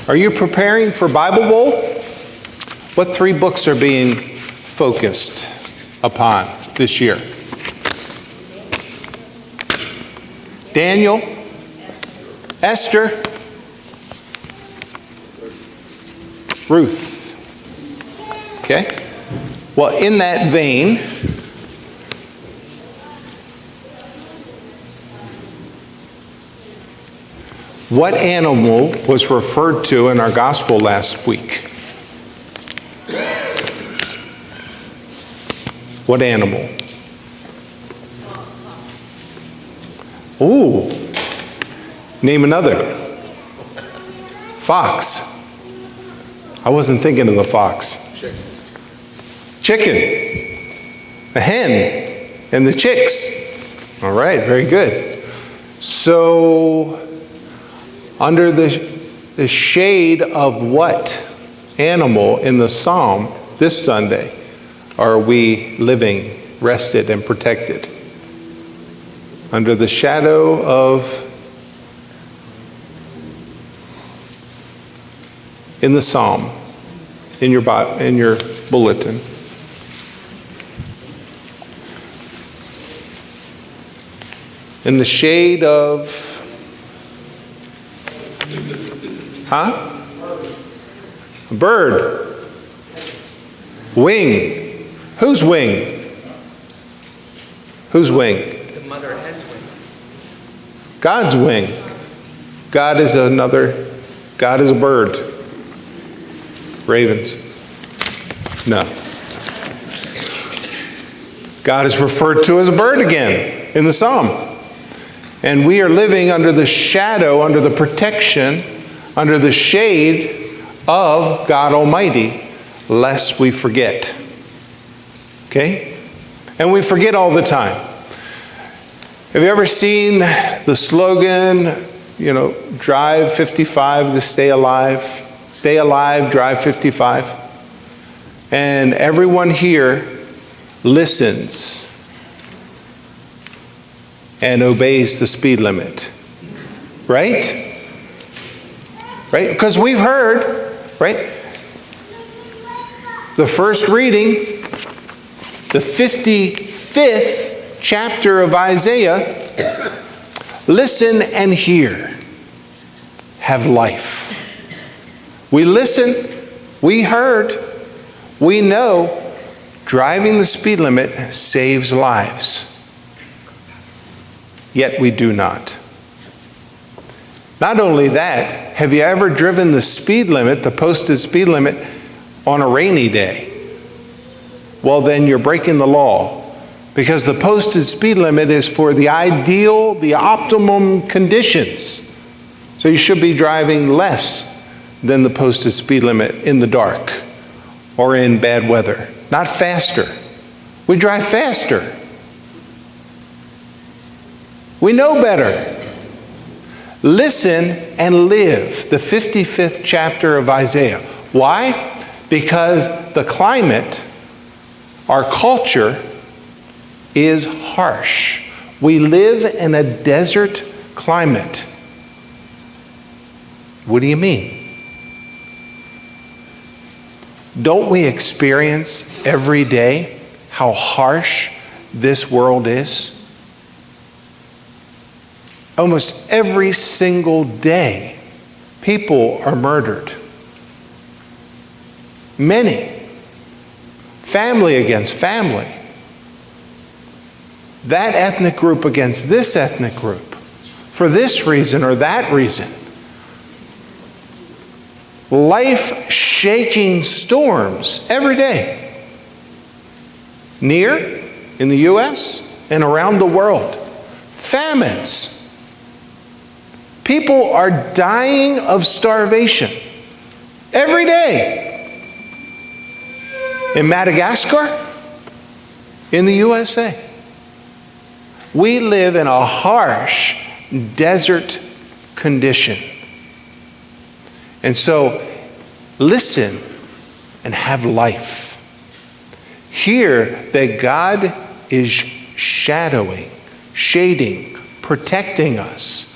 Are you preparing for Bible Bowl? What 3 books are being focused upon this year? Daniel, Esther, Ruth. Okay? Well, in that vein, what animal was referred to in our gospel last week? What animal? Ooh. Name another. Fox. I wasn't thinking of the fox. Chicken. The hen. And the chicks. All right, very good. So, under the shade of what animal in the psalm this Sunday are we living, rested, and protected? Under the shadow of, in the psalm, in your bulletin. In the shade of, a bird. Wing. Whose wing? Whose wing? The mother hen's wing. God's wing. God is a bird. Ravens. No. God is referred to as a bird again in the psalm. And we are living under the shadow, under the protection, under the shade of God Almighty, lest we forget. Okay? And we forget all the time. Have you ever seen the slogan, drive 55 to stay alive? Stay alive, drive 55. And everyone here listens and obeys the speed limit. Right? Right? Because we've heard, right? The first reading, the 55th chapter of Isaiah, listen and hear, have life. We listen, we heard, we know driving the speed limit saves lives. Yet we do not. Not only that, have you ever driven the speed limit, the posted speed limit, on a rainy day? Well, then you're breaking the law, because the posted speed limit is for the ideal, the optimum conditions. So you should be driving less than the posted speed limit in the dark or in bad weather. Not faster. We drive faster. We know better. Listen and live. The 55th chapter of Isaiah. Why? Because the climate, our culture, is harsh. We live in a desert climate. What do you mean? Don't we experience every day how harsh this world is? Almost every single day, people are murdered. Many. Family against family. That ethnic group against this ethnic group. For this reason or that reason. Life-shaking storms every day. Near, in the U.S., and around the world. Famines. People are dying of starvation every day. In Madagascar, in the USA. We live in a harsh desert condition. And so, listen and have life. Hear that God is shadowing, shading, protecting us.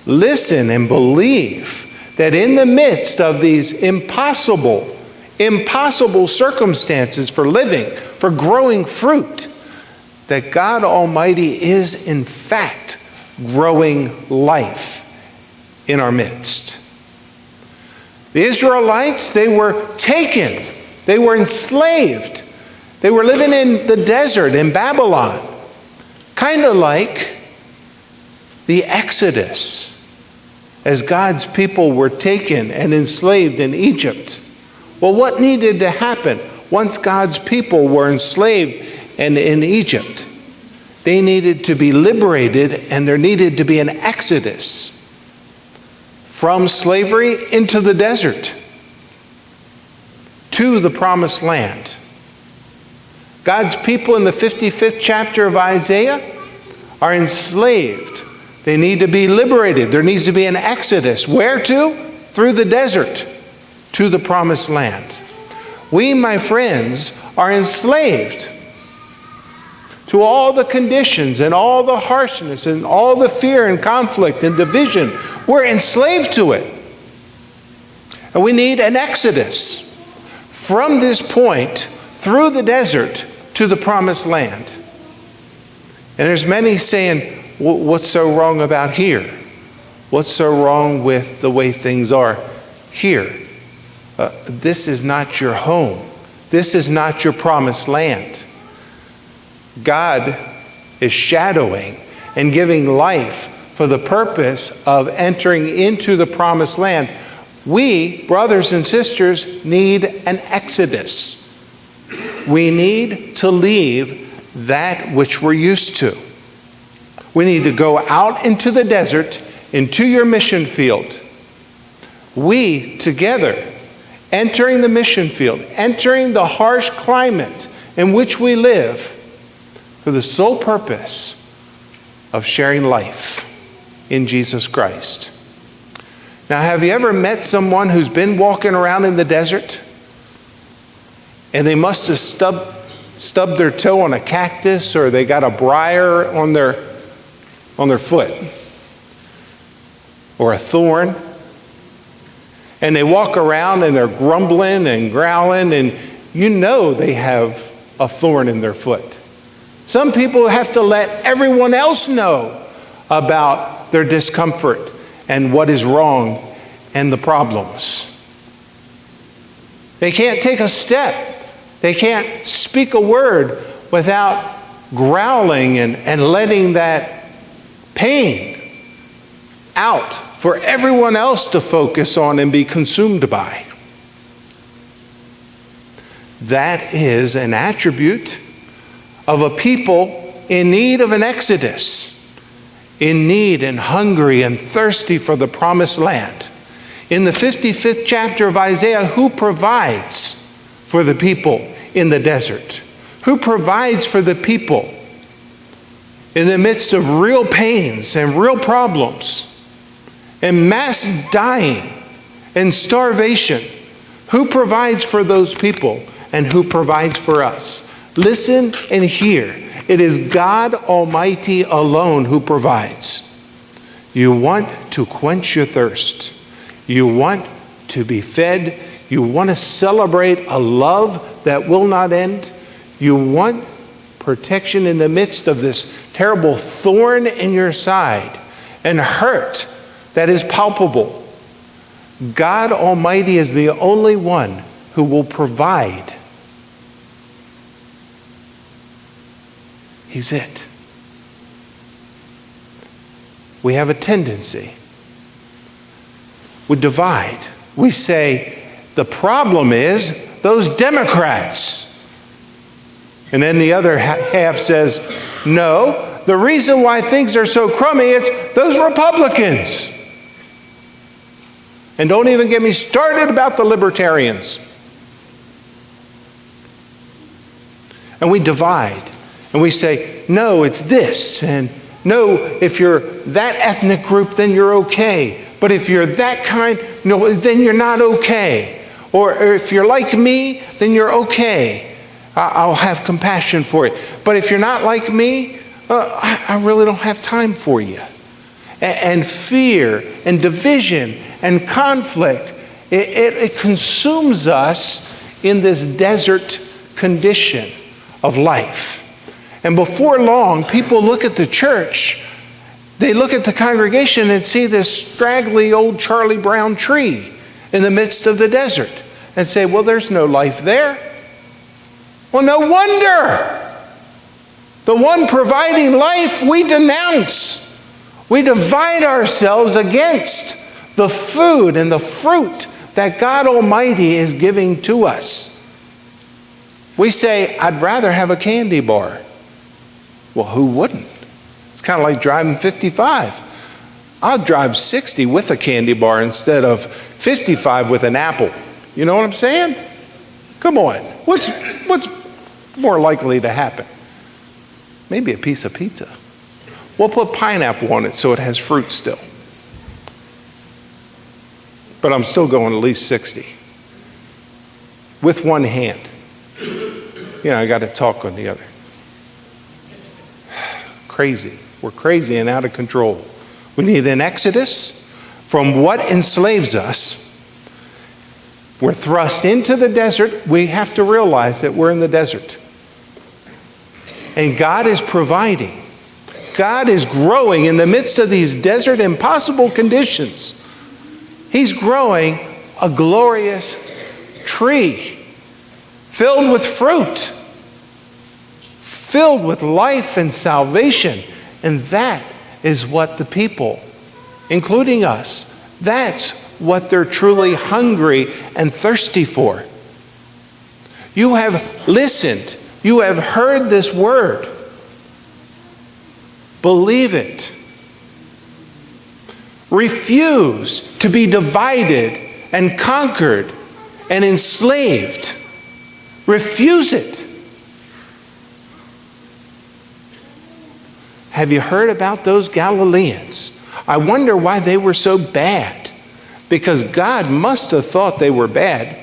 Listen and believe that in the midst of these impossible circumstances for living, for growing fruit, that God Almighty is in fact growing life in our midst. The Israelites, they were taken, they were enslaved, they were living in the desert in Babylon, kind of like the Exodus, as God's people were taken and enslaved in Egypt. Well, what needed to happen once God's people were enslaved and in Egypt? They needed to be liberated, and there needed to be an exodus from slavery into the desert to the promised land. God's people in the 55th chapter of Isaiah are enslaved. They need to be liberated. There needs to be an exodus. Where to? Through the desert to the promised land. We, my friends, are enslaved to all the conditions and all the harshness and all the fear and conflict and division. We're enslaved to it. And we need an exodus from this point through the desert to the promised land. And there's many saying, what's so wrong about here? What's so wrong with the way things are here? This is not your home. This is not your promised land. God is shadowing and giving life for the purpose of entering into the promised land. We, brothers and sisters, need an exodus. We need to leave that which we're used to. We need to go out into the desert, into your mission field. We together, entering the mission field, entering the harsh climate in which we live, for the sole purpose of sharing life in Jesus Christ. Now, have you ever met someone who's been walking around in the desert and they must have stubbed their toe on a cactus, or they got a briar on their foot, or a thorn, and they walk around and they're grumbling and growling, and you know they have a thorn in their foot. Some people have to let everyone else know about their discomfort and what is wrong and the problems. They can't take a step. They can't speak a word without growling and letting that pain out for everyone else to focus on and be consumed by. That is an attribute of a people in need of an exodus, in need and hungry and thirsty for the promised land. In the 55th chapter of Isaiah, who provides for the people in the desert? Who provides for the people in the midst of real pains and real problems and mass dying and starvation? Who provides for those people, and who provides for us? Listen and hear. It is God Almighty alone who provides. You want to quench your thirst. You want to be fed. You want to celebrate a love that will not end. You want protection in the midst of this terrible thorn in your side and hurt that is palpable. God Almighty is the only one who will provide. He's it. We have a tendency. We divide. We say, the problem is those Democrats. And then the other half says, no, the reason why things are so crummy, it's those Republicans. And don't even get me started about the libertarians. And we divide. And we say, no, it's this. And no, if you're that ethnic group, then you're okay. But if you're that kind, no, then you're not okay. Or if you're like me, then you're okay. I'll have compassion for you. But if you're not like me, I really don't have time for you. And fear and division and conflict. It consumes us in this desert condition of life. And before long, people look at the church, they look at the congregation and see this straggly old Charlie Brown tree in the midst of the desert and say, well, there's no life there. Well, no wonder. The one providing life we denounce. We divide ourselves against the food and the fruit that God Almighty is giving to us. We say, I'd rather have a candy bar. Well, who wouldn't? It's kind of like driving 55. I'll drive 60 with a candy bar instead of 55 with an apple. You know what I'm saying? Come on. What's more likely to happen? Maybe a piece of pizza. We'll put pineapple on it so it has fruit still. But I'm still going at least 60. With one hand. I got to talk on the other. Crazy. We're crazy and out of control. We need an exodus from what enslaves us. We're thrust into the desert. We have to realize that we're in the desert. And God is providing. God is growing in the midst of these desert impossible conditions. He's growing a glorious tree filled with fruit, filled with life and salvation. And that is what the people, including us, that's what they're truly hungry and thirsty for. You have listened. You have heard this word. Believe it. Refuse to be divided and conquered and enslaved. Refuse it. Have you heard about those Galileans? I wonder why they were so bad. Because God must have thought they were bad.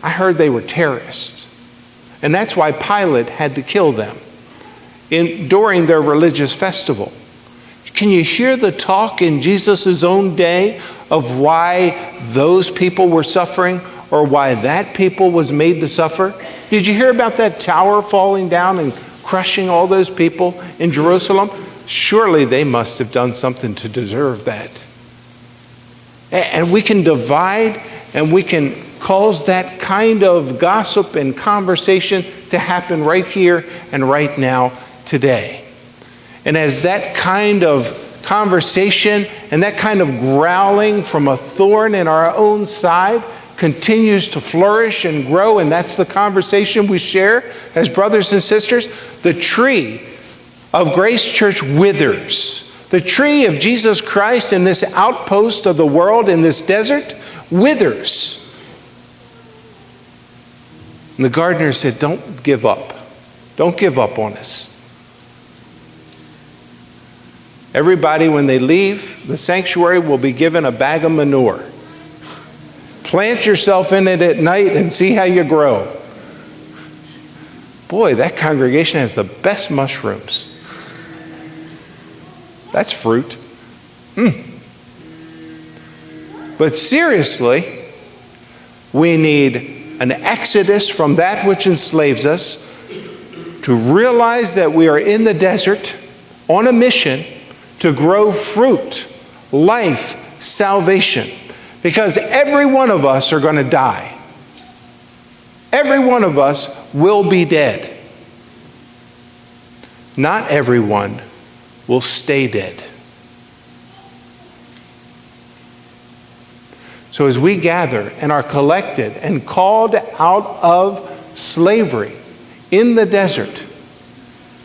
I heard they were terrorists. And that's why Pilate had to kill them during their religious festival. Can you hear the talk in Jesus' own day of why those people were suffering or why that people was made to suffer? Did you hear about that tower falling down and crushing all those people in Jerusalem? Surely they must have done something to deserve that. And we can divide and we can cause that kind of gossip and conversation to happen right here and right now today. And as that kind of conversation and that kind of growling from a thorn in our own side continues to flourish and grow, and that's the conversation we share as brothers and sisters, the tree of Grace Church withers. The tree of Jesus Christ in this outpost of the world, in this desert, withers. And the gardener said, don't give up. Don't give up on us. Everybody, when they leave the sanctuary, will be given a bag of manure. Plant yourself in it at night and see how you grow. Boy, that congregation has the best mushrooms. That's fruit. But seriously, we need an exodus from that which enslaves us, to realize that we are in the desert on a mission to grow fruit, life, salvation. Because every one of us are going to die. Every one of us will be dead. Not everyone will stay dead. So as we gather and are collected and called out of slavery in the desert,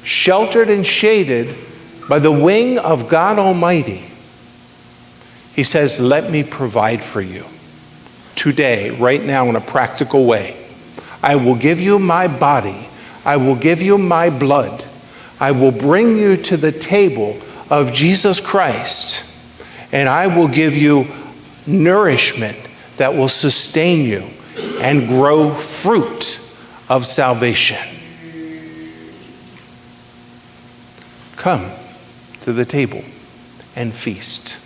sheltered and shaded by the wing of God Almighty, He says, let me provide for you today, right now, in a practical way. I will give you my body. I will give you my blood. I will bring you to the table of Jesus Christ, and I will give you nourishment that will sustain you and grow fruit of salvation. Come to the table and feast.